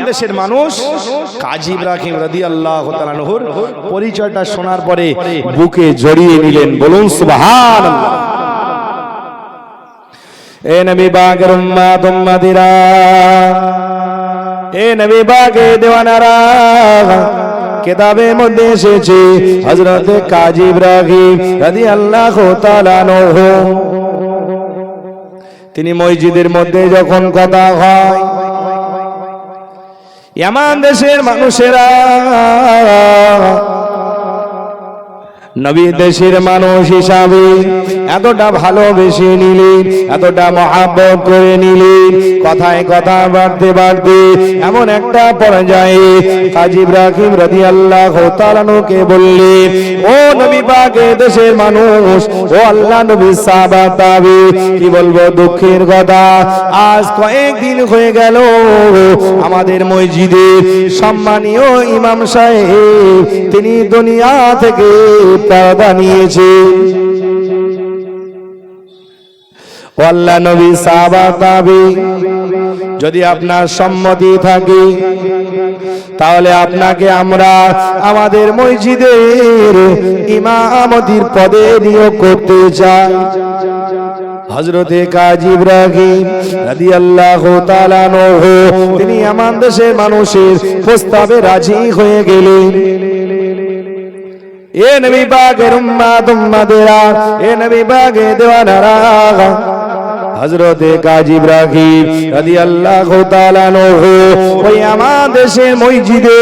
দেশের মানুষ কাজী ইব্রাহিম রাদিয়াল্লাহু তাআলা আনহুর পরিচয়টা শোনার পরে বুকে জড়িয়ে নিলেন। বলুন সুবহানাল্লাহ। এ নবী পাকের উম্মত উম্মতিরা, এ নবী পাকের দেওয়ানারা, কিতাবের মধ্যে এসেছে হযরত কাজী ইব্রাহিম রাদিয়াল্লাহু তাআলা আনহু তিনি মসজিদের মধ্যে যখন কথা হয়, ইয়ামান দেশের মানুষেরা নবী দেশের মানুষ হিসাবে এতটা ভালোবেসে নিলেন, এতটা মহব্বত করে নিলেন, কথায় কথা বাড়তে বাড়তে এমন একটা পর্যায়ে কাজী ইব্রাহিম রাদিয়াল্লাহু তাআলা আনহুকে বললেন, ও নবী পাকের দেশের মানুষ, ও আল্লাহ নবী সাহাবা তাবি, কি বলবো দুঃখের কথা, আজ কয়েকদিন হয়ে গেল আমাদের মসজিদের সম্মানীয় ইমাম সাহেব তিনি দুনিয়া থেকে পর্দা নিয়েছে। আল্লাহ নবী সাহাবা তাবি, যদি আপনার সম্মতি থাকে তাহলে আপনাকে আমরা আমাদের মসজিদের ইমামতির পদে নিয়োগ করতে চাই। হযরতে কাজী ইব্রাহিম রাদিয়াল্লাহু তাআলা আনহু তিনি ইয়ামান দেশের মানুষের প্রস্তাবে রাজি হয়ে গেলেন। এ নবী পাকের উম্মত উম্মতেরা, এ নবী পাকের দেওয়ানারা, হযরতে কাজী ইব্রাহিম রাদিয়াল্লাহু তাআলা আনহু ওই আমার দেশের মসজিদে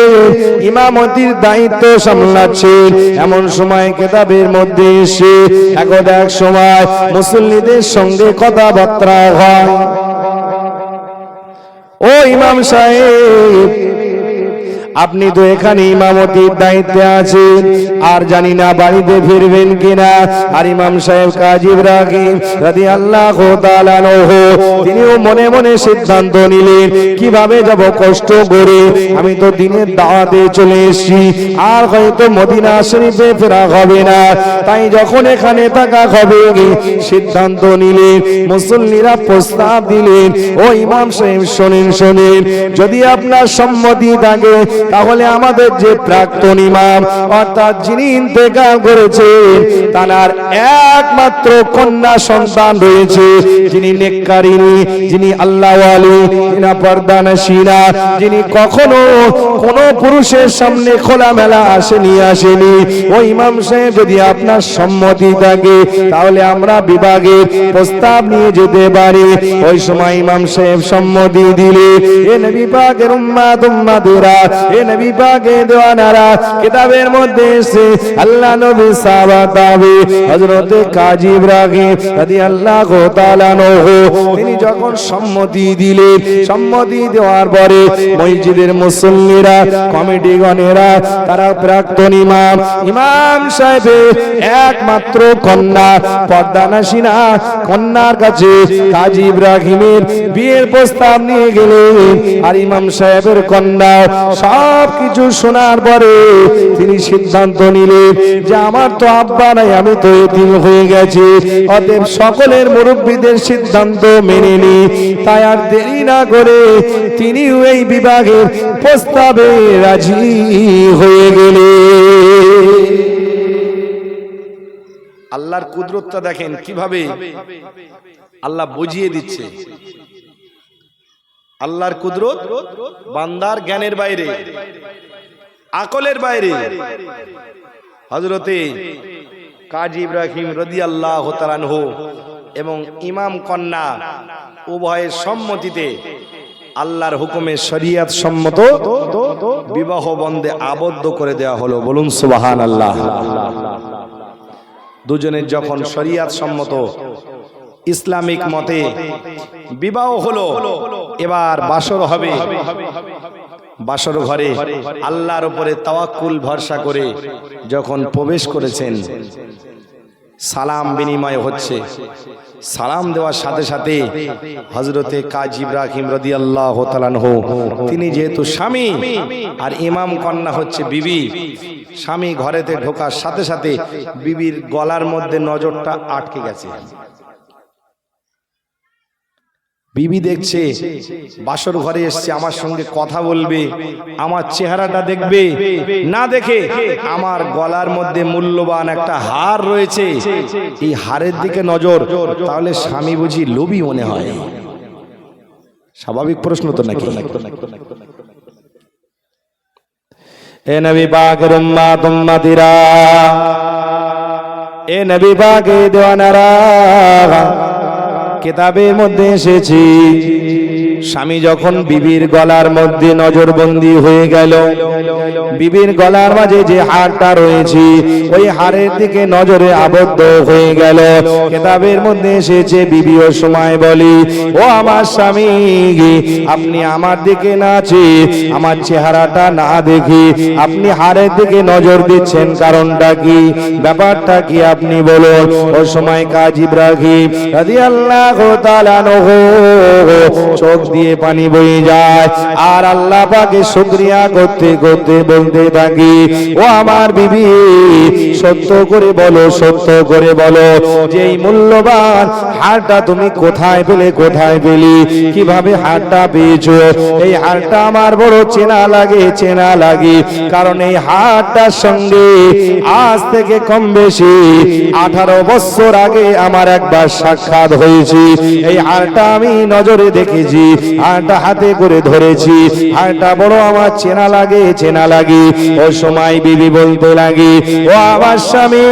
ইমামতির দায়িত্ব সামলাচ্ছেন। এমন সময় কিতাবের মধ্যে এসে এক সময় মুসল্লিদের সঙ্গে কথাবার্তা হয়। ও ইমাম সাহেব, আপনি তো এখানে ইমামতির দায়িত্বে আছেন, আর জানি না বাড়িতে ফিরবেন কিনা। আর ইমাম সাহেব কাজী ইব্রাহিম রাদিয়াল্লাহু তাআলা আনহু তিনিও মনে মনে সিদ্ধান্ত নিলেন, কিভাবে যাব কষ্ট করে, আমি তো দিনের দাওয়াতে চলে এসেছি, আর হয়তো মদিনা শরীফে ফেরা হবে না, তাই যখন এখানে থাকা হবে সিদ্ধান্ত নিলেন। মুসল্লিরা প্রস্তাব দিলেন, ও ইমাম সাহেব শোনেন শোনেন, যদি আপনার সম্মতি থাকে তাহলে আমাদের যে প্রাক্তন ইমাম অর্থাৎ যিনি ইন্তেকাল করেছেন তার একমাত্র কন্যা সন্তান রয়েছে, যিনি নেককারিনী, যিনি আল্লাহওয়ালি, যিনি পর্দানশীনা, যিনি কখনো কোনো পুরুষের সামনে খোলামেলা আসেনি। ওই ইমাম সাহেব যদি আপনার সম্মতি থাকে তাহলে আমরা বিভাগের প্রস্তাব নিয়ে যেতে পারি। ওই সময় ইমাম সাহেব সম্মতি দিলে, এ নবী পাকের উম্মত উম্মতেরা, এ নবী পাকের দেওয়ানারা, কিতাবের মধ্যে এসে আল্লাহ নবী সাহাবা তাবি হযরত কাজী ইব্রাহিম রাদিয়াল্লাহু তাআলা আনহু তিনি যখন সম্মতি দিলেন, সম্মতি দেওয়ার পরে মসজিদের মুসল্লিরা, কমিটিগণেরা, তারা প্রাক্তন ইমাম সাহেবের একমাত্র কন্যা পর্দানশীনা কন্যার কাছে কাজী ইব্রাহিমের বিয়ের প্রস্তাব নিয়ে গেলেন। আর ইমাম সাহেবের কন্যা সব কিছু শোনার পরে তিনি সিদ্ধান্ত নিলেন যে আমার তো আব্বা নাই, আমি তো এতিম হয়ে গেছি, অতএব সকলের মুরব্বীদের সিদ্ধান্ত মেনে নি। তাই আর দেরি না করে তিনি এই বিভাগের প্রস্তাবে রাজি হয়ে গেলেন। আল্লাহর কুদরতটা দেখেন কিভাবে আল্লাহ বুঝিয়ে দিচ্ছে। আল্লাহর কুদরত বান্দার জ্ঞানের বাইরে, আকলের বাইরে। হযরতে কাজী ইব্রাহিম রাদিয়াল্লাহু তাআলা আনহু এবং ইমাম কন্যা উভয়ের সম্মতিতে আল্লাহর হুকুমে শরীয়ত সম্মত বিবাহ বন্ধে আবদ্ধ করে দেওয়া হলো। বলুন সুবহানাল্লাহ। দুজনের যখন শরীয়ত সম্মত ইসলামিক মতে বিবাহ হলো, এবার বাসর হবে। বাসর ঘরে আল্লাহর উপরে তাওয়াক্কুল ভরসা করে যখন প্রবেশ করেছেন, সালাম বিনিময় হচ্ছে। সালাম দেওয়ার সাথে সাথে হযরতে কাজী ইব্রাহিম রাদিয়াল্লাহু তাআলা আনহু তিনি যেহেতু স্বামী আর ইমাম কন্যা হচ্ছে বিবি, স্বামী ঘরেতে ঢোকার সাথে সাথে বিবির গলার মধ্যে নজরটা আটকে গেছে। বিবি দেখছে বাসর ঘরে এসছে, আমার সঙ্গে কথা বলবে, আমার চেহারাটা দেখবে, না দেখে আমার গলার মধ্যে মূল্যবান একটা হার রয়েছে, এই হারের দিকে নজর, তাহলে স্বামী বুঝি লোভী মনে হয়? স্বাভাবিক প্রশ্ন তো নাকি? এ নবী পাকের উম্মত উম্মতিরা, এ নবী পাকের দেওয়ানারা, কিতাবের মধ্যে এসেছি স্বামী যখন বিবির গলার মধ্যে নজরবন্দি হয়ে গেল, বিবির গলার মাঝে যে হারটা রয়েছে ওই হারের দিকে নজরে আবদ্ধ হয়ে গেল। কিতাবের মধ্যে এসেছে বিবি ও সময় বলি, ও আমার স্বামী, আপনি আমার দিকে না চেয়ে আমার চেহারাটা না দেখি আপনি হারের দিকে নজর দিচ্ছেন, কারণটা কি, ব্যাপারটা কি আপনি বলুন। ও সময় কাজী ইব্রাহিম রাদিয়াল্লাহু তাআলা আনহু চোখ দিয়ে পানি বয়ে যায়, আর আল্লাহ পাকে শুকরিয়া করতে করতে বলতে থাকি, ও আমার বিবি, সত্য করে বলো, সত্য করে বলো যে এই মূল্যবান হারটা তুমি কোথায় পেলে, কোথায় পেলি, কিভাবে হারটা পেয়েছো? এই হারটা আমার বড় চেনা লাগে, চেনা লাগে, কারণ এই হারটার সঙ্গে আজ থেকে কম বেশি 18 বছর আগে আমার একবার সাক্ষাৎ হয়েছে। এই হারটা আমি নজরে দেখেছি, হারটা হাতে করে ধরেছি, হারটা বড় আমার চেনা লাগে, চেনা লাগে। ও সময় বিবি বলতে লাগি, ও আমার স্বামী,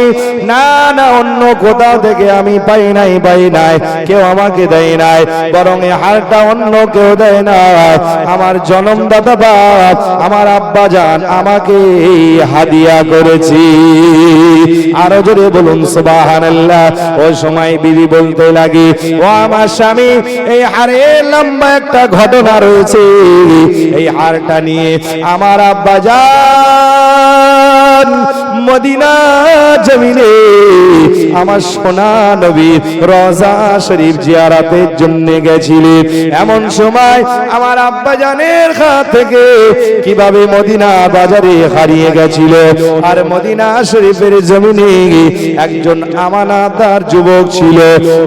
না না, অন্য কোথাও থেকে আমি পাই নাই, পাই নাই, কেউ আমাকে দেয় নাই, বরং এই হারটা অন্য কেউ দেয় না, আমার জন্মদাতা বাপ আমার আব্বা জান আমাকে হাদিয়া করেছি। আরো জোরে বলুন সুবহানাল্লাহ। ওই সময় বিবি বলতে লাগি, ও আমার স্বামী, এই হারের লম্বা একটা ঘটনা রয়েছে, এই হারটা নিয়ে আমার আব্বা জান মদিনা জমিনে আমার সোনা নবী রওজা শরীফ জিয়ারতের জন্য গেছিলেন। এমন সময় আমার আব্বা জানের হাত থেকে কিভাবে মদিনা বাজারে হারিয়ে গেছিল, আর মদিনা শরীফের জমিনে একজন আমানতদার যুবক ছিল,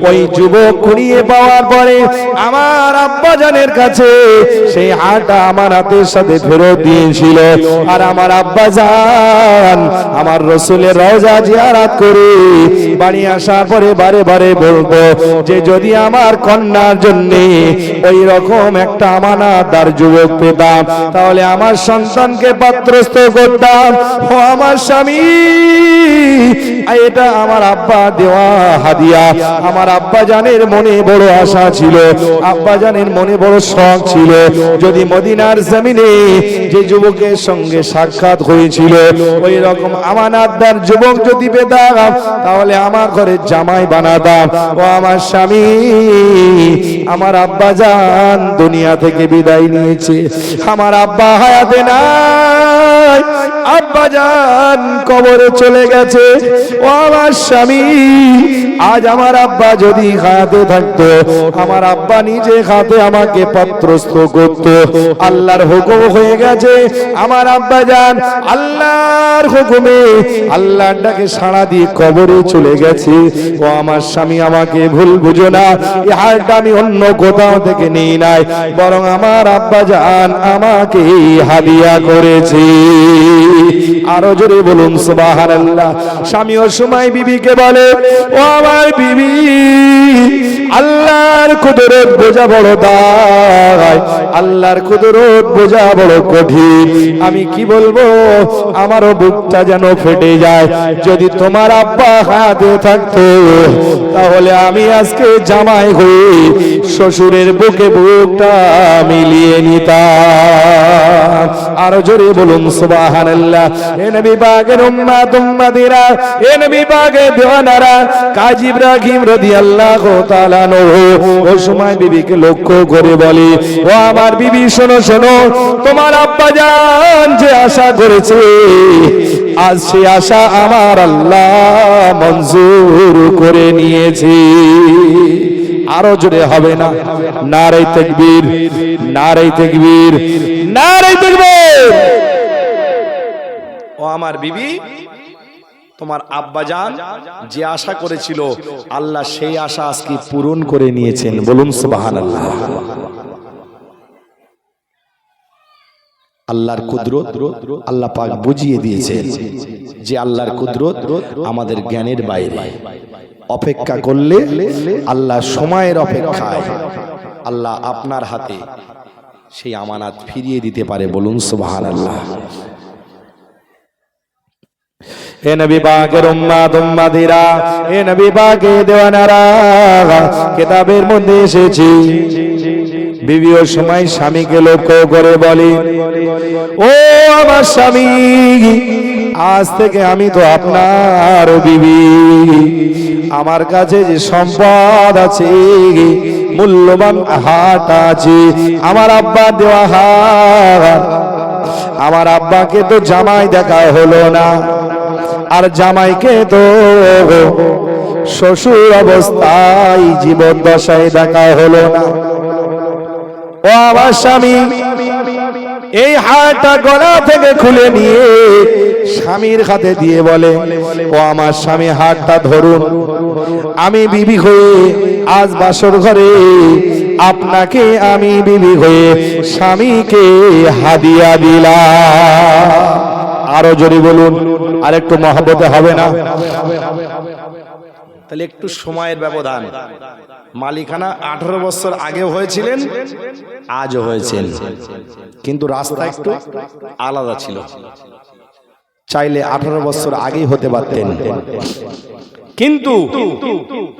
ওই যুবক কুড়িয়ে পাওয়ার পরে আমার আব্বা জানের কাছে সেই হারটা আমানতের সাথে ফেরত দিয়েছিল। আর আমার আব্বা জান আমার রাসূলের রওজা জিয়ারত করে বাড়ি আসার পরে বারে বারে বলতো যে যদি আমার কন্যার জন্য ওই রকম একটা আমানতদার যুবক পেতাম, তাহলে আমার সন্তানকে পাত্রস্থ করতাম। ও আমার স্বামী, এটা আমার আব্বা দেওয়া হাদিয়া। আমার আব্বা জানের মনে বড় আশা ছিল, আব্বা জানের মনে বড় শখ ছিল, যদি মদিনার জমিনে যে যুবকের সঙ্গে সাক্ষাৎ হয়েছিল ওই রকম আমানতদার যুবক যদি পেতাম, তাহলে আমার ঘরে জামাই বানাতাম। ও আমার স্বামী, আমার আব্বা জান দুনিয়া থেকে বিদায় নিয়েছে, আমার আব্বা হায়াতে নাই, আব্বা জান কবরে চলে গেছে। ও আমার স্বামী, আজ আমার আব্বা যদি হায়াতে থাকতো, আমার আব্বা নিজে হাতে আমাকে পাত্রস্থ করত। আল্লাহর হুকুম হয়ে গেছে, আমার আব্বা জান আল্লাহর হুকুমে আল্লাহর ডাকে সাড়া দিয়ে কবরে চলে গেছে। ও আমার স্বামী, আমাকে ভুল বুঝো না, এই হারটা আমি অন্য কোথাও থেকে নিই নাই, বরং আমার আব্বা জান আমাকে হাদিয়া করেছে। আরো জোরে বলুন সুবহানাল্লাহ। স্বামী ও সময় বিবিকে বলে, ও আমার বিবি, আল্লাহর কুদরত বোঝা বড় দায়, আল্লাহর কুদরত বোঝা বড় কঠিন। আমি কি বলবো, আমারও বুকটা যেন ফেটে যায়। যদি তোমার আব্বা হাতে থাকতো, তাহলে আমি আজকে জামাই হয়ে শ্বশুরের বুকে বুকটা মিলিয়ে নিতাম। আরো জোরে বলুন সুবহানাল্লাহ। এ নবী পাকের উম্মত উম্মতিরা, এ নবী পাকের দেওয়ানারা, কাজী ইব্রাহিম রাদিয়াল্লাহু তাআলা আনহু ওই সময় বিবিকে লক্ষ্য করে বলে, ও আমার বিবি, শোনো শোনো, তোমার আব্বা জান যে আশা করেছে, আজ সে আশা আমার আল্লাহ মঞ্জুর করে নিয়েছে। আরো জোরে হবে না? নারে তাকবীর, নারে তাকবীর, নারে তাকবীর। ও আমার বিবি, তোমার আব্বাজান যে আশা করেছিল আল্লাহ সেই আশা আজকে পূরণ করে নিয়েছেন। বলুন সুবহানাল্লাহ। আল্লাহর কুদরত আল্লাহ পাক বুঝিয়ে দিয়েছেন যে আল্লাহর কুদরত আমাদের জ্ঞানের বাইরে। অপেক্ষা করলে আল্লাহ সময়ের অপেক্ষায় আল্লাহ আপনার হাতে সেই আমানত ফিরিয়ে দিতে পারে। বলুন সুবহানাল্লাহ। এ নবী পাকের উম্মত উম্মতিরা, এ নবী পাকের দেওয়ানারা, কিতাবের মধ্যে এসেছে বিবি ওই সময় স্বামীকে লক্ষ্য করে বলে, ও আমার স্বামী, আজ থেকে আমি তো আপনার বিবি। আমার কাছে যে সম্পদ আছে, মূল্যবান হাট আছে, আমার আব্বা দেওয়া হাট, আমার আব্বাকে তো জামাই দেখা হলো না, আর জামাইকে তো শ্বশুর অবস্থায় জীবদ্দশায় দেখা হলো না। ও আমার স্বামী, এই হারটা গলা থেকে খুলে নিয়ে স্বামীর হাতে দিয়ে বলে, ও আমার স্বামী, হারটা ধরুন, আমি বিবি হয়ে আজ বাসর ঘরে আপনাকে আমি বিবি হয়ে স্বামীকে হাদিয়া দিলাম। আরো জোরে বলুন, আর একটু মহব্বতে হবে না? তাহলে একটু সময়ের ব্যবধান। মালিকানা 18 বছর আগে হয়েছিলেন, আজও হয়েছেন, কিন্তু রাস্তা একটু আলাদা ছিল। চাইলে 18 বছর আগেই হতে পারতেন, কিন্তু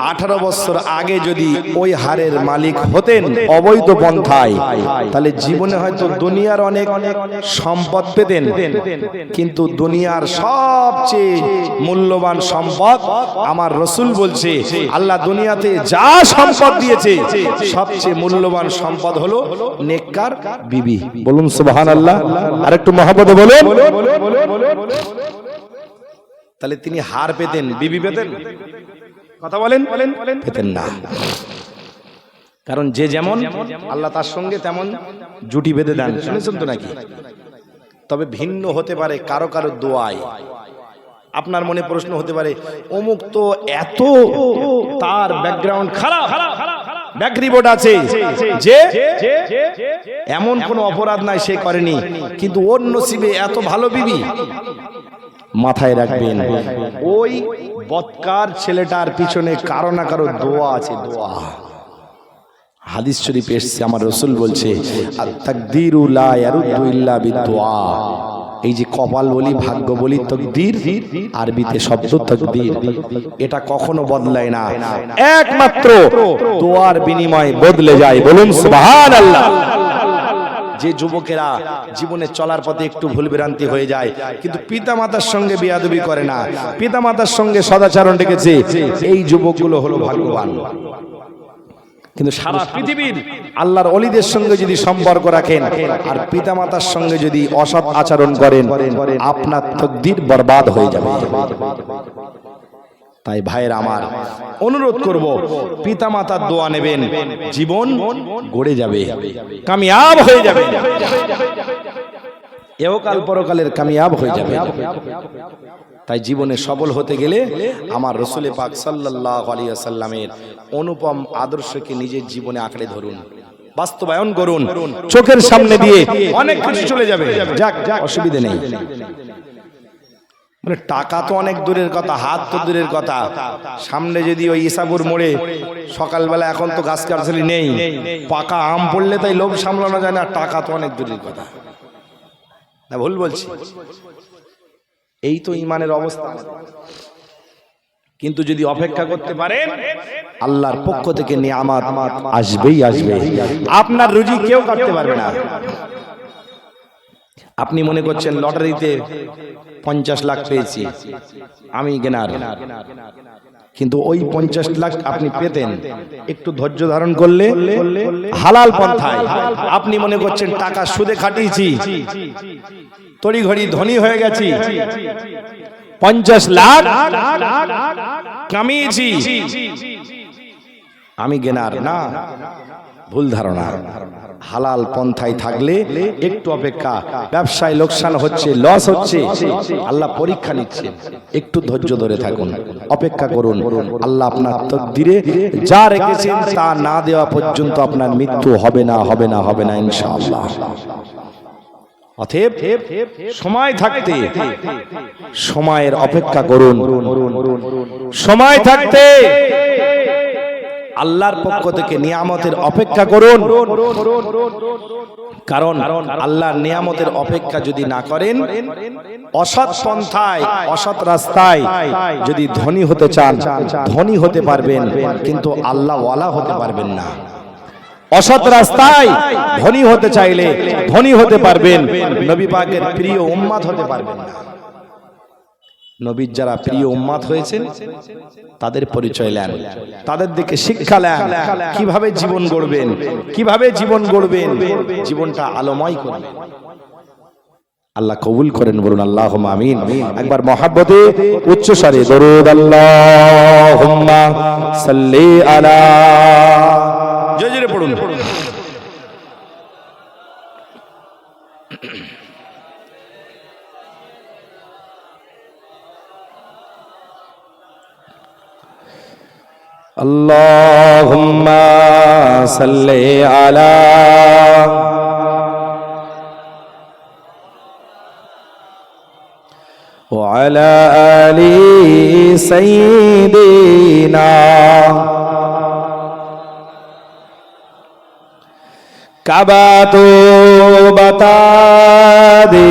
18 বছর আগে যদি ওই হারের মালিক হতেন অবৈধ পন্থায়, তাহলে জীবনে হয়তো দুনিয়ার অনেক সম্পদ পেতেন, কিন্তু দুনিয়ার সবচেয়ে মূল্যবান সম্পদ আমার রাসূল বলছে, আল্লাহ দুনিয়াতে যা সম্পদ দিয়েছে সবচেয়ে মূল্যবান সম্পদ হলো নেককার বিবি। বলুন সুবহানাল্লাহ। আর একটু মহব্বতে বলুন। তাহলে তিনি হার পেতেন, বিবি পেতেন? কথা বলেন, পেতেন না। কারণ যে যেমন আল্লাহ তার সঙ্গে তেমন জুটি বেঁধে দেন, শুনেছেন তো নাকি? তবে ভিন্ন হতে পারে কারো কারো দোয়ায়। আপনার মনে প্রশ্ন হতে পারে, অমুক তো এত তার ব্যাকগ্রাউন্ড খারাপ, ব্যাক রিপোর্ট আছে যে এমন কোনো অপরাধ নাই সে করেনি, কিন্তু ওর নসিবে এত ভালো বিবি। মাথায় রাখবেন, ওই বদকার ছেলেটার পিছনে কারো না কারো দোয়া আছে, দোয়া। হাদিস শরীফ এসেছে, আমার রাসূল বলছে, আত-তাকদীরু লা ইয়ারুদ্দু ইল্লা বিদ-দুআ। এই যে কপাল বলি, ভাগ্য বলি, তাকদীর আরবিতে শব্দ তাকদীর, এটা কখনো বদলায় না, একমাত্র দোয়ার বিনিময়ে বদলে যায়। বলুন সুবহানাল্লাহ। যে যুবকেরা জীবনে চলার পথে একটু ভুল ভ্রান্তি হয়ে যায়, কিন্তু পিতামাতার সঙ্গে বেয়াদবি করে না, পিতামাতার সঙ্গে সদাচরণ রেখেছে, এই যুবকগুলো হলো ভাগ্যবান। কিন্তু সারা পৃথিবীর আল্লাহর ওলিদের সঙ্গে যদি সম্পর্ক রাখেন আর পিতামাতার সঙ্গে যদি অসৎ আচরণ করেন, আপনার তাকদীর বরবাদ হয়ে যাবে। তাই ভাইয়ের আমার, অনুরোধ করব, পিতামাতার দোয়া নেবেন, জীবন গড়ে যাবে, কামিয়াব হয়ে যাবে, এহকাল পরকালের কামিয়াব হয়ে যাবে। তাই জীবনে সফল হতে গেলে আমার রাসূল পাক সাল্লাল্লাহু আলাইহি ওয়াসাল্লামের অনুপম আদর্শকে নিজের জীবনে আঁকড়ে ধরুন, বাস্তবায়ন করুন। চোখের সামনে দিয়ে অনেক কিছু চলে যাবে, যাক অসুবিধা নেই। মানে টাকা তো অনেক দূরের কথা, হাত তো দূরের কথা, সামনে যদি ওই ইসাপুর মোড়ে সকালবেলা, এখন তো গাছ গাছালি নেই, পাকা আম পড়লে তাই লোভ সামলানো যায় না, টাকা তো অনেক দূরের কথা। না ভুল বলছি? এই তো ইমানের অবস্থা। কিন্তু যদি অপেক্ষা করতে পারেন, আল্লাহর পক্ষ থেকে নিয়ামত আসবেই আসবে। আপনার রুজি কেউ কাটতে পারবে না। আপনি মনে করছেন লটারিতে 50 লাখ পেয়েছি, আমি গেনার, কিন্তু ওই 50 লাখ আপনি পেতেন একটু ধৈর্য ধারণ করলে, হালাল পন্থায়। আপনি মনে করছেন টাকা সুদে খাটিয়েছি, তড়িঘড়ি ধনী হয়ে গেছি, 50 লাখ কামিয়েছি, আমি গেনার না। ভুল ধারণা। হালাল পন্থায় থাকলে একটু অপেক্ষা, ব্যবসায় লোকসান হচ্ছে, লস হচ্ছে, আল্লাহ পরীক্ষা নিচ্ছে, একটু ধৈর্য ধরে থাকুন, অপেক্ষা করুন। আল্লাহ আপনার তকদিরে যা রেখেছেন তা না দেওয়া পর্যন্ত আপনার মৃত্যু হবে না, হবে না, হবে না ইনশাআল্লাহ। অতএব সময় থাকতে সময়ের অপেক্ষা করুন, সময় থাকতে আল্লাহর পক্ষ থেকে নিয়ামতের অপেক্ষা করুন। কারণ আল্লাহর নিয়ামতের অপেক্ষা যদি না করেন, অসৎ পন্থায় অসৎ রাস্তায় যদি ধনী হতে চান ধনী হতে পারবেন, কিন্তু আল্লাহ ওয়ালা হতে পারবেন না। অসৎ রাস্তায় ধনী হতে চাইলে ধনী হতে পারবেন, নবী পাকের প্রিয় উম্মত হতে পারবেন না। নবীর যারা প্রিয় উম্মত হয়েছেন তাদের পরিচয় নেন, তাদের দিকে শিক্ষা নেন, কিভাবে জীবন গড়বেন, কিভাবে জীবন গড়বেন, জীবনটা আলোময় করবেন। আল্লাহ কবুল করেন, বলুন আল্লাহুম্মা আমিন। একবার মহব্বতে উচ্চ স্বরে দরুদ আল্লাহুম্মা সাল্লি আলা, জোরে জোরে পড়ুন। আল্লাহুম্মা সাল্লি আলা ওয়া আলা আলি সাইয়্যিদিনা। কাবা তো বাতা দে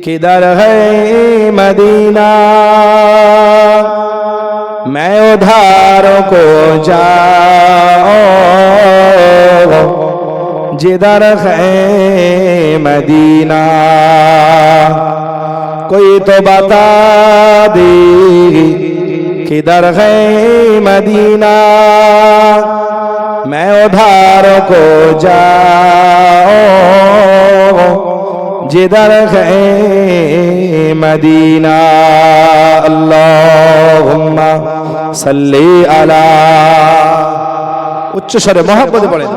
किधर है मदीना, मैं उधार को जाओ जिधर है मदीना। कोई तो बता दे किधर है मदीना, मैं उधार को जाओ जिधर है मदीना। अल्लाहुम्मा सल्ली अला, उच्च स्वरे मोहब्बते पढ़ें।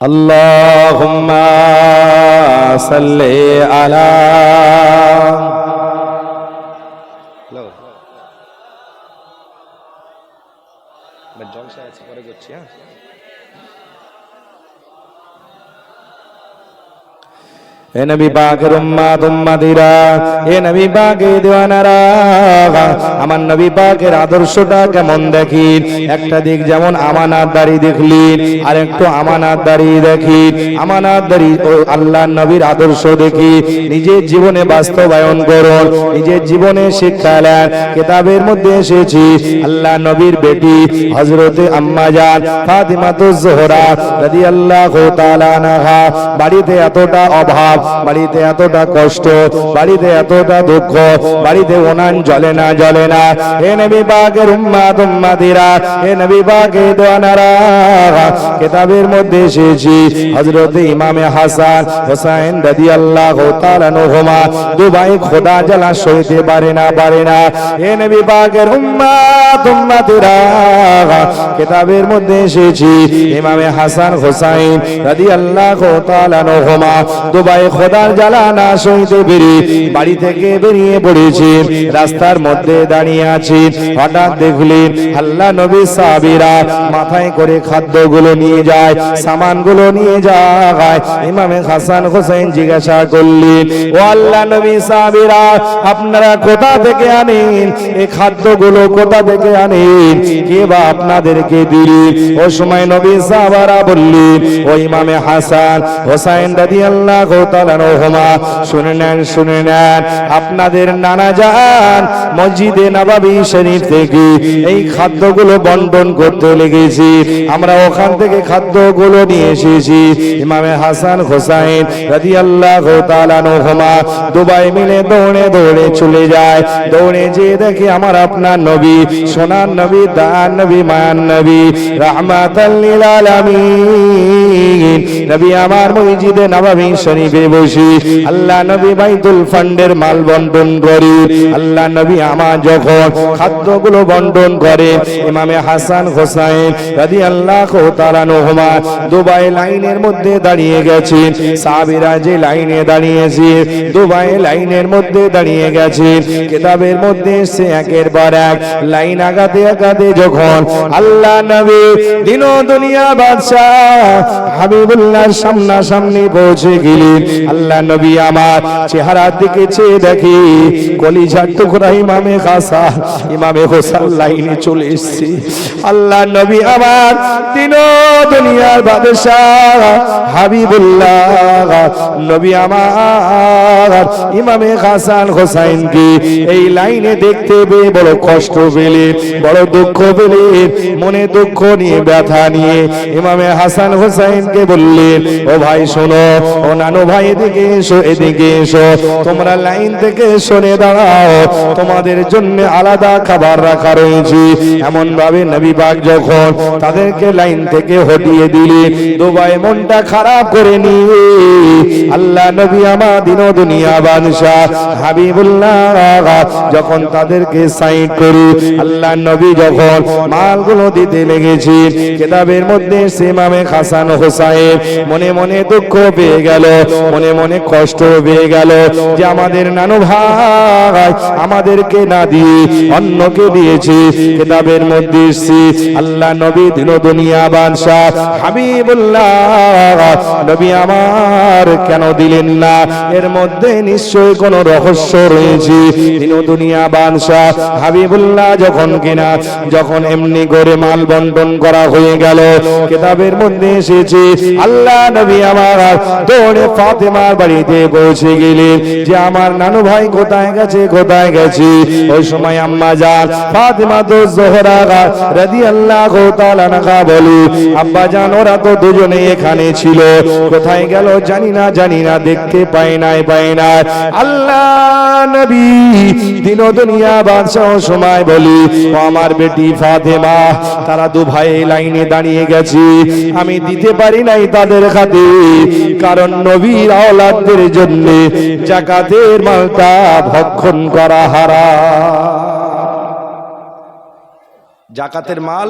अल्लाहुम्मा सल्ली अला, এ নবী পাকের উম্মত উম্মতিরা, এ নবী পাকের দিওয়ানারা, আমার নবী পাকের আদর্শটা কেমন দেখি। একটা দিক যেমন আমানতদারি দেখলি, আর একটু আমানতদারি দেখি, আমানতদারি ও আল্লাহর নবীর আদর্শ দেখি, নিজের জীবনে বাস্তবায়ন করুন, নিজের জীবনে শিক্ষা নেন। কিতাবের মধ্যে এসেছি আল্লাহ নবীর বেটি হযরতে আম্মা জান ফাতিমাতুজ জোহরা রাদিয়াল্লাহু তাআলা আনহা বাড়িতে এতটা অভাব, বাড়িতে এতটা কষ্ট, বাড়িতে এতটা দুঃখ, বাড়িতে উনান জ্বলে না, জ্বলে না। হে নবী পাকের উম্মত উম্মতিরা, হে নবী পাকের দোয়ানারা, কিতাবের মধ্যে এসেছি হযরতে ইমামে হাসান হোসেন রাদিয়াল্লাহু তাআলা আনহুমা দুবাই খোদা জ্বালা সইতে পারে না, পারে না। হে নবী পাকের উম্মত উম্মতিরা, কিতাবের মধ্যে এসেছি ইমামে হাসান হোসেন রাদিয়াল্লাহু তাআলা আনহুমা দুবাই খোদার জ্বালা না সইতে পেরে বাড়ি থেকে বেরিয়ে পড়েছে, রাস্তার মধ্যে দাঁড়িয়ে আছে। হঠাৎ দেখলেন আল্লাহ নবী সাহাবীরা মাথায় করে খাদ্যগুলো নিয়ে যায়, সামানগুলো নিয়ে যায়। ইমামে হাসান হোসেন জিজ্ঞাসা করলেন, ও আল্লাহ নবী সাহাবীরা, আপনারা কোথা থেকে আনেন এই খাদ্যগুলো, কোথা থেকে আনেন, কে বা আপনাদেরকে দিলেন? ওই সময় নবী সাহাবারা বললেন, ও ইমামে হাসান হোসেন রাদিয়াল্লাহু তাআলা আনহুমা, শুনে নেন, শুনে নেন, আপনাদের নানা জান মসজিদে নববী শরীফ থেকে এই খাদ্যগুলো বন্টন করতে লেগেছি, আমরা ওখান থেকে খাদ্যগুলো নিয়ে এসেছি। ইমামে হাসান হোসেন রাদিয়াল্লাহু তাআলা আনহুমা দুবাই মিলে দৌড়ে দৌড়ে চলে যায়। দৌড়ে যেয়ে দেখে আমার আপনার নবী, সোনার নবী, দান নবী, মায়ান নবী, রাহমাতাল লিল আলামিন দিন নবী আমার মসজিদে নববী শরীফে বসে আল্লাহ নবী বাইতুল ফান্ডের মাল বন্টন করে। আল্লাহ নবী আমার যখন খাদ্যগুলো বন্টন করে ইমামে হাসান হোসাইন রাদিয়াল্লাহু তাআলা আনহুমা দুবাই লাইনের মধ্যে দাঁড়িয়ে গেছে। সাহাবীরা যে লাইনে দাঁড়িয়েছে দুবাই লাইনের মধ্যে দাঁড়িয়ে গেছে। কিতাবের মধ্যে সে একের পর এক লাইন আগাতে আগাতে যখন আল্লাহ নবী দিন ও দুনিয়া বাদশাহ হাবিবুল্লাহর সামনাসামনি পৌঁছে গেলেন। আল্লাহ নবী আমার চেহারার দিকে চেয়ে দেখি কলিজার টুকরা ইমামে হাসান ইমামে হোসেন লাইনে চলে এসেছে। আল্লাহ নবী আমার দিন ও দুনিয়ার বাদশাহ হাবিবুল্লাহ নবী আমার ইমামে হাসান হোসাইনকে এই লাইনে দেখতে পেয়ে বড় কষ্ট পেলেন, বড় দুঃখ পেলেন। মনে দুঃখ নিয়ে ব্যথা নিয়ে ইমামে হাসান হোসাইনকে বললেন, ও ভাই শোনো, ও নানু ভাই এদিকে এসো, এদিকে এসো, তোমরা লাইন থেকে সরে দাঁড়াও, তোমাদের জন্য আলাদা খাবার রাখা রয়েছে। এমন ভাবে নবী পাক যখন তাদেরকে লাইন থেকে হটিয়ে দিলেন, দুবাই মনটা খারাপ করে নিয়ে আল্লাহ নবী আমার দিন ও দুনিয়া বাদশাহ হাবিবুল্লাহ যখন তাদেরকে সাইড করে আল্লাহ নবী যখন মালগুলো দিতে লেগেছেন, কিতাবের মধ্যে ইমামে হাসান হোসাইন মনে মনে দুঃখ পেয়ে গেল, মনে মনে কষ্ট পেয়ে গেল যে আমাদের নানু ভাই আমাদেরকে না দিয়ে অন্যকে দিয়েছে। কিতাবের মধ্যে আল্লাহ নবী দিন দুনিয়া বাদশাহ হাবিবুল্লাহ নবী আমার কেন দিলেন না? এর মধ্যে নিশ্চয়ই কোন রহস্য রয়েছে। দিন দুনিয়া বাদশাহ হাবিবুল্লাহ যখন এমনি করে মাল বন্টন করা হয়ে গেল, কিতাবের মধ্যে এসেছে আল্লাহ নবী আমার দৌড়ে ফাতেমার বাড়িতে পৌঁছে গেলেন যে আমার নানু ভাই কোথায় গেছে, কোথায় গেছে। ওই সময় আম্মা জান ফাতেমা তো জোহরা রাদিয়াল্লাহু তাআলা আনহা বলে, আব্বা জান ওরা তো দুজনে এখানে ছিল, কোথায় গেল জানি না, জানি না, দেখতে পাই নাই। আল্লাহ নবী দিন দুনিয়া বাদশাহ সময় বলি, ও আমার বেটি ফাতেমা তারা দু ভাই লাইনে দাঁড়িয়ে গেছে, আমি দিতে পারি নাই তাদের হাতে, কারণ নবীর আওলাদদের জন্য যাকাতের মালটা ভক্ষণ করা হারাম। যাকাতের মাল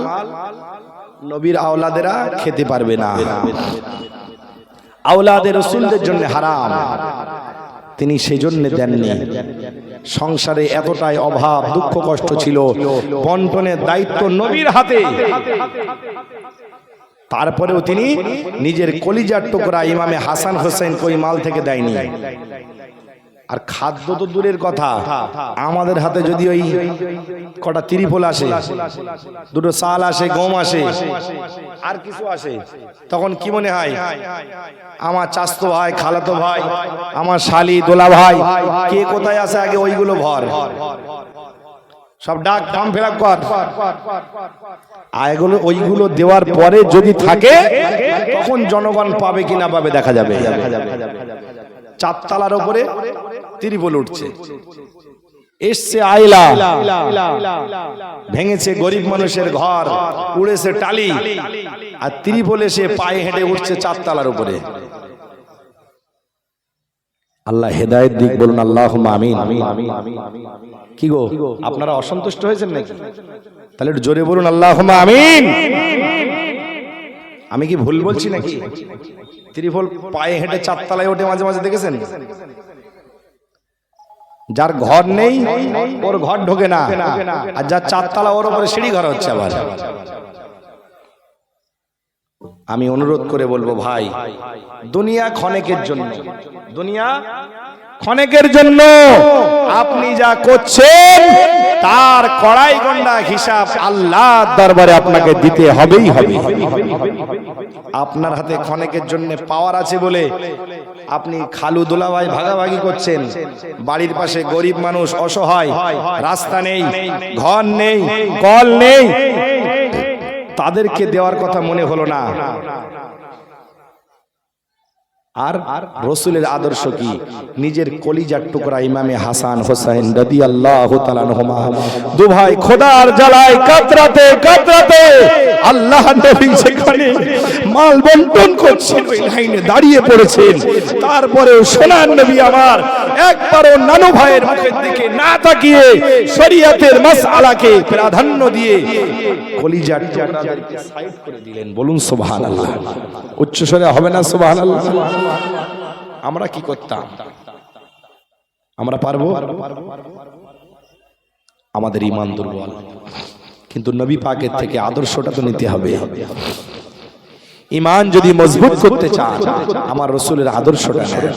নবীর আওলাদেরা খেতে পারবে না, আওলাদের রাসূলদের জন্য হারাম, তিনি সেজন্য দেননি। সংসারে এতটাই অভাব দুঃখ কষ্ট ছিল, বন্টনের দায়িত্ব নবীর হাতে, তারপরেও তিনি নিজের কলিজার টুকরা ইমামে হাসান হোসেন কই মাল থেকে দেয়নি। আর খাদ্য তো দূরের কথা, আমাদের হাতে যদি ওই কটা ত্রিফল আসে, দুটো চাল আসে, গম আসে, আর কিছু আসে, তখন কি মনে হয় আমার চাচতো ভাই, খালাতো ভাই, আমার শালি, দোলা ভাই, কে কোথায় আছে আগে ওইগুলো ভর, সব ডাক ফর্ম ফিল আপ কর। ওইগুলো দেওয়ার পরে যদি থাকে তখন জনগণ পাবে কিনা পাবে দেখা যাবে। চারতলার উপরে ত্রিপল উঠছে, এসছে আইলা, ভেঙেছে গরিব মানুষের ঘর, উড়েছে টালি, আর ত্রিপল এসে পায়ে হেঁটে উঠছে চারতলার উপরে। আল্লাহ হেদায়েত দিক, বলুন আল্লাহুম্মা আমিন। কি গো আপনারা অসন্তুষ্ট হয়েছেন নাকি? তাহলে একটু জোরে বলুন আল্লাহুম্মা আমিন। আমি কি ভুল বলছি নাকি? ত্রিপল পায়ে হেঁটে চারতলায় ওঠে, মাঝে মাঝে দেখেছেন? যার ঘর নেই ওর ঘর ঢোকে না, আর যার চারতলা ওর উপরে সিঁড়ি ঘর হচ্ছে। আবার আমি অনুরোধ করে বলবো, ভাই দুনিয়া ক্ষণিকের জন্য, দুনিয়া ক্ষণিকের জন্য, আপনি যা করছেন তার কড়াই গন্ডা হিসাব আল্লাহর দরবারে আপনাকে দিতে হবেই হবে। আপনার হাতে ক্ষণিকের জন্য পাওয়ার আছে বলে আপনি খালু দুলাভাই ভাগাভাগি করছেন, বাড়ির পাশে গরিব মানুষ অসহায়, রাস্তা নেই, ঘর নেই, কল নেই, তাদেরকে দেওয়ার কথা মনে হলো না। আর রাসূলের আদর্শ কি? নিজের কলিজার টুকরা ইমামে হাসান হোসেন রাদিয়াল্লাহু তাআলা আনহুমা দু ভাই খোদার জ্বালায় কাতরাতে কাতরাতে আল্লাহ নবী যেখানে মাল বন্টন করছেন ওই লাইনে দাঁড়িয়ে পড়েছেন, তারপরেও সোনার নবী আমার একবারও নানু ভাইয়ের মুখের দিকে না তাকিয়ে শরীয়তের মাসআলাকে প্রাধান্য দিয়ে কলিজার টুকরাদেরকে সাইড করে দিলেন। বলুন সুবহানাল্লাহ। উচ্চ স্বরে হবে না সুবহানাল্লাহ? আমরা কি করতাম? আমরা পারবো? আমাদের ঈমান দুর্বল, কিন্তু নবী পাকের থেকে আদর্শটা তো নিতে হবে। ঈমান যদি মজবুত করতে চান, আমার রাসূলের আদর্শটা নেন।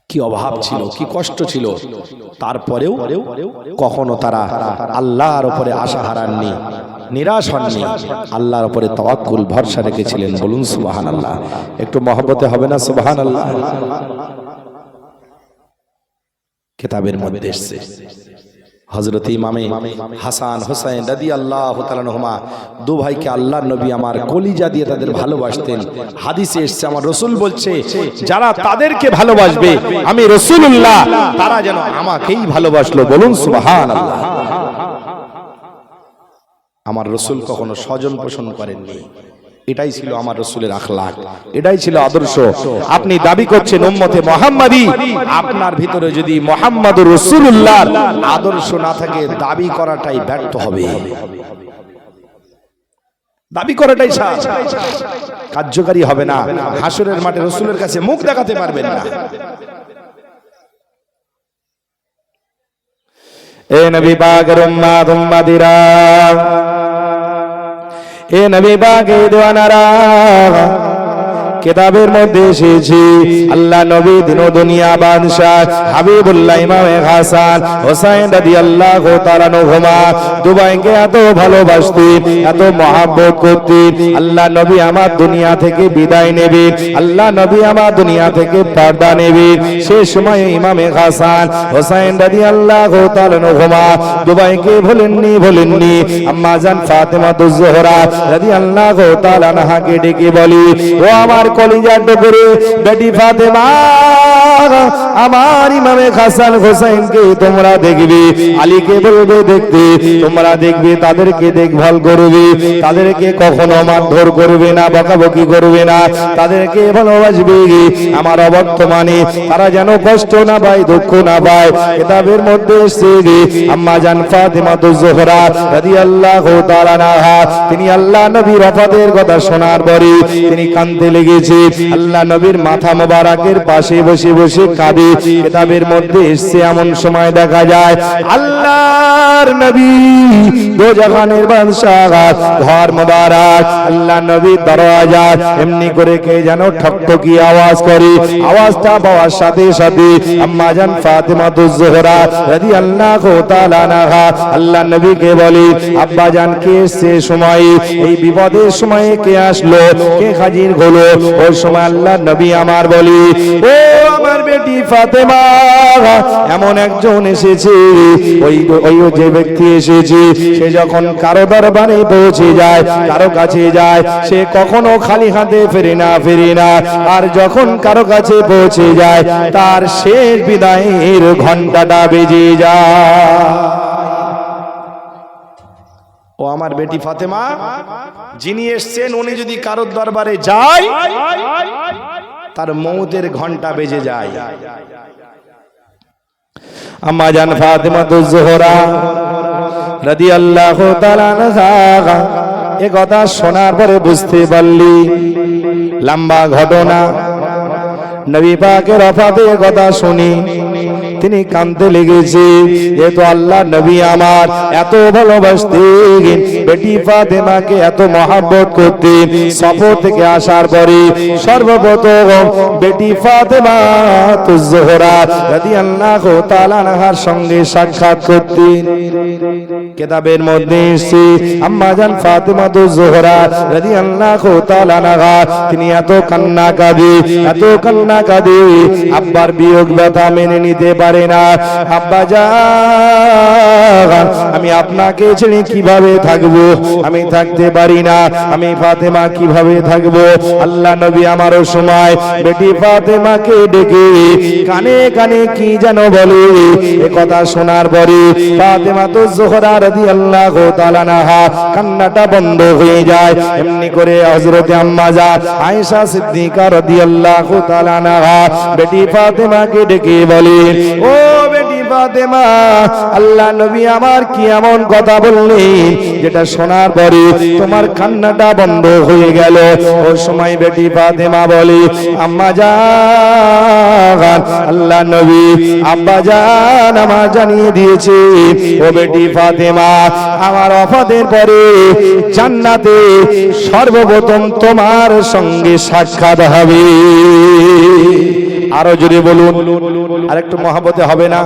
কি অভাব ছিল, কি কষ্ট ছিল, তারপরেও কখনো তারা আল্লাহর উপরে আশা হারাননি, নিরাশ হননি, আল্লাহর উপরে তাওয়াক্কুল ভরসা রেখেছিলেন। বলুন সুবহানাল্লাহ। একটু মহব্বতে হবে না সুবহানাল্লাহ? কিতাবের মধ্যে এসেছে হযরত ইমামে হাসান হোসেন রাদিয়াল্লাহু তাআলা আনহুমা দু ভাইকে আল্লাহর নবী আমার কলিজা দিয়ে তাদের ভালোবাসতেন। হাদিসে এসেছে আমার রাসূল বলছে, যারা তাদেরকে ভালোবাসবে আমি রাসূলুল্লাহ, তারা যেন আমাকেই ভালোবাসলো। বলুন সুবহানাল্লাহ। আমার রাসূল কখনো স্বজন পোষণ করেননি। এটাই ছিল আমার রাসূলের আখলাক, এটাই ছিল আদর্শ। আপনি দাবি করছেন উম্মতে মুহাম্মাদি, আপনার ভিতরে যদি মুহাম্মাদুর রাসূলুল্লাহর আদর্শ না থাকে, দাবি করাটাই ব্যর্থ হবে। দাবি করাটাই কার্যকারী হবে না। হাসরের মাঠে রাসূলের কাছে মুখ দেখাতে পারবেন না। এ নবী পাকের উম্মত উম্মতিরা, এ নবী পাকের দিওয়ানারা, কিতাবের মধ্যে এসেছে আল্লাহ নবী দিন ও দুনিয়া বাদশাহ হাবিবুল্লাহ ইমামে হাসান হোসেন রাদিয়াল্লাহু তাআলা আনহুমা দুবাইকে এত ভালোবাসতেন, এত মহব্বত করতেন। আল্লাহ নবী আমার দুনিয়া থেকে বিদায় নেবে, আল্লাহ নবী আমার দুনিয়া থেকে পর্দা নেবে, সেই সময় ইমামে হাসান হোসেন রাদিয়াল্লাহু তাআলা আনহুমা দুবাইকে ভুলেননি। আম্মা জান ফাতেমাতুজ জোহরা রাদিয়াল্লাহু তাআলা আনহাকে ডেকে বলি, ও আমার কলিজার টুকরো বেটি ফাতেমা, আমার ইমামে হাসান হোসেনকে তোমরা দেখবে, আলীকে বলবে দেখতে, তোমরা দেখবে, তাদেরকে দেখভাল করবে, তাদেরকে কখনো মারধর করবে না, বকাবকি করবে না, তাদেরকে ভালোবাসবে। আমার অবর্তমানে তারা যেন কষ্ট না পায়, দুঃখ না পায়। কিতাবের মধ্যে এসেছে আম্মা জান ফাতেমাতুজ জোহরা রাদিয়াল্লাহু তাআলা আনহা, তিনি আল্লাহ নবীর ওফাতের কথা শোনার পরে তিনি কাঁদতে লেগেছে। আল্লাহ নবীর মাথা মোবারকের পাশে বসে বসে কাঁদে। কিতাবের মধ্যে এসেছে এমন সময় দেখা যায় আল্লাহর নবী দোজাখানের বাদশাহ ঘর মোবারক, আল্লাহ নবীর দরজা এমনি করে কে যেন ঠকঠকি আওয়াজ করে। আওয়াজটা পাওয়ার সাথে সাথে আম্মা জান ফাতেমাতুজ জোহরা রাদিয়াল্লাহু তাআলা আনহা আল্লাহ নবীকে বলে, আব্বা জান কে এসেছে সময়, এই বিপদের সময়ে কে আসলো, কে হাজির হলো? ওই সময় আল্লাহ নবী আমার বলি, ও আমার বেটি ফাতেমা, এমন একজন এসেছে। ওই যে ব্যক্তি এসেছে, সে যখন কারো দরবারে পৌঁছে যায়, কারো কাছে যায়, সে কখনো খালি হাতে ফেরে না। আর যখন কারো কাছে পৌঁছে যায়, তার শেষ বিদায়ের ঘন্টাটা বেজে যায়। ও আমার বেটি ফাতেমা, যিনি এসেছেন উনি যদি কারোর দরবারে যায়, তার মৌতের ঘন্টা বেজে যায়। আম্মা জান ফাতেমাতুজ জোহরা রাদিয়াল্লাহু তাআলা আনহা এ কথা শোনার পরে বুঝতে পারলি লম্বা ঘটনা। নবী পাকের ওফাতের কথা শুনি তিনি কাঁদতে লেগেছে। যেহেতু আল্লাহ নবী আমার এত ভালোবাসতেন, বেটি ফাতেমাকে এত মহব্বত করতেন, সফর থেকে আসার পরে সর্বপ্রথম বেটি ফাতেমাতুজ জোহরা রাদিয়াল্লাহু তাআলা আনহার সঙ্গে সাক্ষাৎ করতেন। কিতাবের মধ্যে এসেছে আম্মা জান ফাতেমাতুজ জোহরা রাদিয়াল্লাহু তাআলা আনহা তিনি এত কান্না কাঁদে, আব্বার বিয়োগ ব্যথা মেনে নিতে পারে না। আব্বা জান আমি আপনাকে ছেড়ে কিভাবে থাকবো, আমি থাকতে পারি না, আমি ফাতেমা কিভাবে থাকবো। আল্লাহ নবী আমারও সময় বেটি ফাতেমাকে ডেকে কানে কানে কি যেন বলে। এ কথা শোনার পরে ফাতেমা তো জোহরা রাদিয়াল্লাহু তাআলা আনহা কান্নাটা বন্ধ হয়ে যায়। এমনি করে হযরতে আম্মা জান আয়েশা সিদ্দিকা রাদিয়াল্লাহু তাআলা আনহা বেটি ফাতেমাকে ডেকে বলে, ও বেটি ফাতেমা, আল্লাহ নবী আমার কি এমন কথা বললেন যেটা শোনার পরে তোমার কান্নাটা বন্ধ হয়ে গেল। ওই সময় বেটি ফাতেমা বলে, আম্মা জান, আল্লাহ নবী আব্বা জান আমার জানিয়ে দিয়েছে, ও বেটি ফাতেমা, আমার ওফাতের পরে জান্নাতে সর্বপ্রথম তোমার সঙ্গে সাক্ষাৎ হবে। আরো জোরে বলুন, আরেকটু মহব্বতে হবে না?